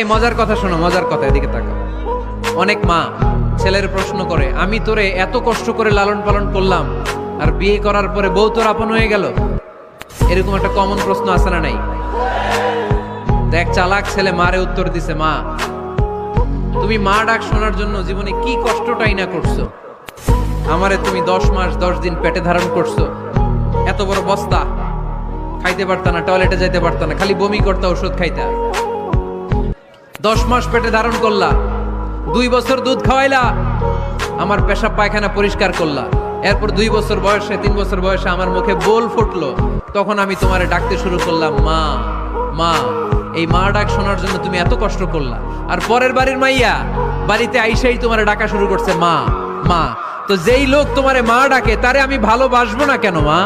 এই মজার কথা শোনো, মজার কথা, এদিকে তাকাও। অনেক মা ছেলের প্রশ্ন করে, আমি তোরে এত কষ্ট করে লালন পালন করলাম, আর বিয়ে করার পরে বউ তোর আপন হয়ে গেল। এরকম একটা কমন প্রশ্ন আছে না নাই? দেখ, চালাক ছেলে মারে উত্তর দিছে, মা তুমি মা ডাক শোনার জন্য জীবনে কি কষ্টটাই না করছো। আমারে তুমি 10 মাস 10 দিন পেটে ধারণ করছো, এত বড় বস্তা, খাইতে পারতা না, টয়লেটে যাইতে পারতা না, খালি বমি করতা, ওষুধ খাইতা। 10 মাস পেটে ধারণ করলা, 2 বছর দুধ খাওয়াইলা, আমার পেশাব পায়খানা পরিষ্কার করলা। এরপর 2 বছর বয়সে 3 বছর বয়সে আমার মুখে বোল ফুটলো, তখন আমি তোমারে ডাকতে শুরু করলাম, মা মা। এই মা ডাক শোনার জন্য তুমি এত কষ্ট করলা, আর পরের বাড়ির মাইয়া বাড়িতে আইসাই তোমারে ডাকা শুরু করছে মা মা। তো যেই লোক তোমারে মা ডাকে, তারে আমি ভালোবাসবো না কেন মা?